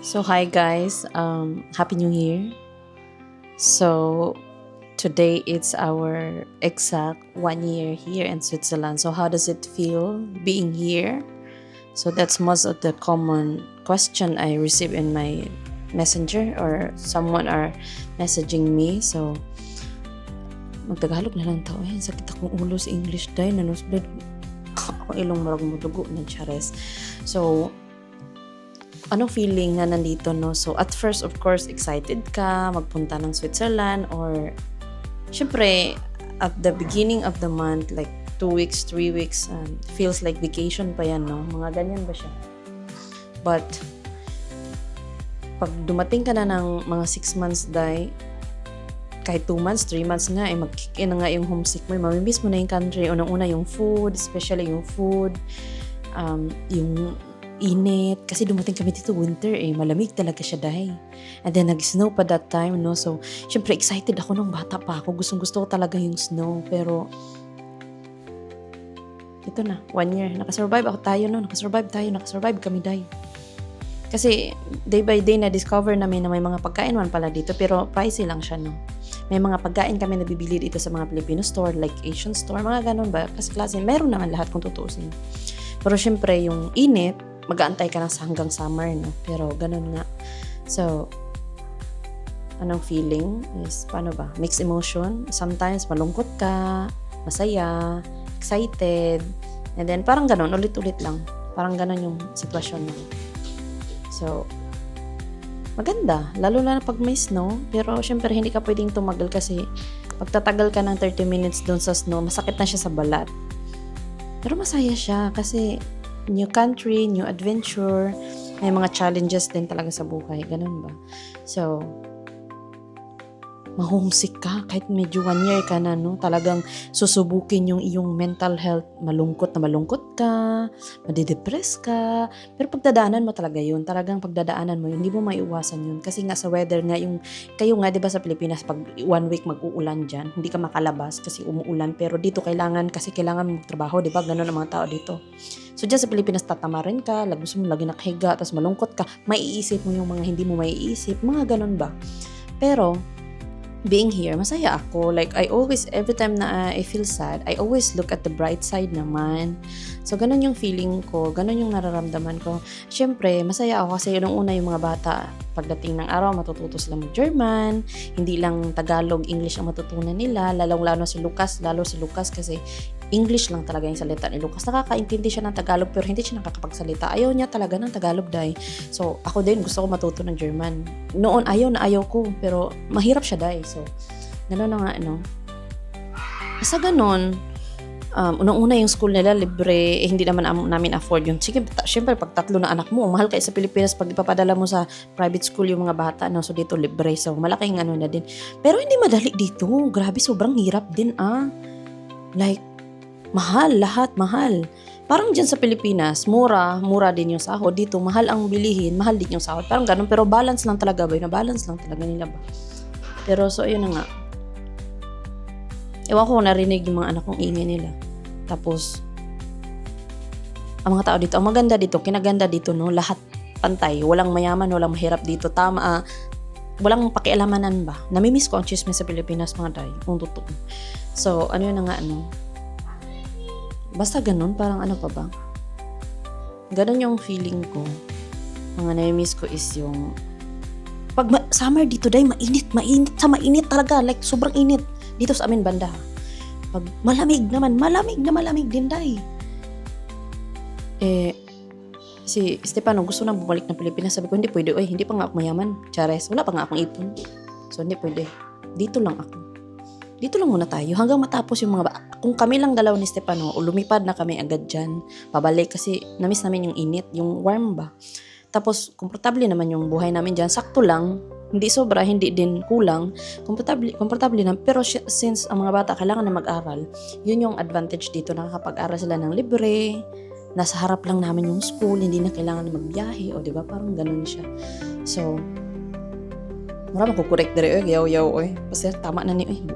So hi guys, Happy New Year. So today it's our exact 1 year here in Switzerland. So how does it feel being here? So that's most of the common question I receive in my messenger or someone are messaging me. So magtagalog na lang tao eh. Sakit akong ulo sa English dahil nanusblad akong ilong marag mo dugo ng chares. So anong feeling na nandito, no? So, at first, of course, excited ka magpunta ng Switzerland or syempre, at the beginning of the month, like 2 weeks, 3 weeks, feels like vacation pa yan, no? Mga ganyan ba siya? But, pag dumating ka na ng mga 6 months, kahit 2 months, 3 months nga, mag-kick in na nga yung homesick mo, mamimiss mo na yung country, unang-una yung food, especially yung food, yung init kasi dumating kami dito winter malamig talaga siya and then nag-snow pa that time, no? So syempre excited ako nung bata pa ako, gusto ko talaga yung snow, pero ito na 1 year nakasurvive kami kasi day by day na discover namin na may mga pagkain man pala dito, pero pricey lang siya, no? May mga pagkain kami nabibili dito sa mga Filipino store, like Asian store, mga ganun ba, kasi klase meron naman lahat kung tutuusin, pero syempre yung init mag-aantay ka lang hanggang summer, no? Pero ganun nga. So, anong feeling is, paano ba? Mixed emotion. Sometimes, malungkot ka, masaya, excited, and then parang ganun, ulit-ulit lang. Parang ganun yung sitwasyon mo. So, maganda. Lalo na pag may snow. Pero, syempre, hindi ka pwedeng tumagal kasi pag tatagal ka ng 30 minutes doon sa snow, masakit na siya sa balat. Pero masaya siya kasi new country, new adventure, may mga challenges din talaga sa buhay, ganun ba? So, ma-homesick ka kahit medyo 1 year ka na, no? Talagang susubukin yung iyong mental health, malungkot ka, madidepress ka, pero pagdadaanan mo talaga yun, talagang pagdadaanan mo yun, hindi mo maiiwasan yun, kasi nga sa weather nga, kayo nga, di ba sa Pilipinas, pag 1 week mag-uulan dyan, hindi ka makalabas kasi umuulan, pero dito kailangan magtrabaho, di ba? Ganun ang mga tao dito. So, dyan sa Pilipinas, tatamarin ka, gusto mo lagi nakahiga, tapos malungkot ka, maiisip mo yung mga hindi mo maiisip, mga ganun ba? Pero, being here, masaya ako. Like, every time na I feel sad, I always look at the bright side naman. So, ganun yung feeling ko, ganun yung nararamdaman ko. Syempre, masaya ako kasi nung una yung mga bata, pagdating ng araw, matututo sila mag-German, hindi lang Tagalog, English ang matutunan nila, lalo si Lucas kasi English lang talaga yung salita ni Lucas. Nakakaintindi siya ng Tagalog pero hindi siya nakakapagsalita. Ayaw niya talaga ng Tagalog, So, ako din gusto ko matuto ng German. Noon, ayaw ko, pero mahirap siya, So, gano'n na nga, Basta gano'n, unang-una yung school nila, libre, hindi naman namin afford yun. Sige, syempre, pag 3 na anak mo, mahal kayo sa Pilipinas, pag ipapadala mo sa private school yung mga bata, So, dito libre. So, malaking na din. Pero hindi madali dito. Grabe, sobrang hirap din, Like, mahal, lahat mahal. Parang dyan sa Pilipinas, mura din yung sahod. Dito, mahal ang bilihin, mahal din yung sahod. Parang ganun, pero balance lang talaga ba? Na-balance lang talaga nila ba? Pero so, ayun na nga. Ewan ko, narinig yung mga anak kong ingay nila. Tapos, ang mga tao dito, ang maganda dito, kinaganda dito, no? Lahat pantay. Walang mayaman, walang mahirap dito. Tama, walang pakialamanan ba? Namimiss ko ang chismis sa Pilipinas, mga kung totoo. So, ano yun na nga, Basta ganun, parang ano pa ba? Ganun yung feeling ko. Mga na-miss ko is yung pag summer dito, mainit talaga. Like, sobrang init. Dito sa amin banda. Pag malamig din, si Stefano gusto nang bumalik ng Pilipinas. Sabi ko, hindi pwede. Hindi pa nga ako mayaman. Chares, wala pa nga akong ipon. So, hindi pwede. Dito lang muna tayo hanggang matapos yung kung kami lang dalawa ni Stefano o lumipad na kami agad dyan, pabalik kasi namiss namin yung init, yung warm ba. Tapos, komportable naman yung buhay namin dyan. Sakto lang, hindi sobra, hindi din kulang. Komportable na. Pero since ang mga bata kailangan na mag-aral, yun yung advantage dito. Nakakapag-aral sila ng libre, nasa harap lang namin yung school, hindi na kailangan na magbiyahe, o diba? Parang ganun siya. So, marami ko correct dere, yaw, kasi tama na ni,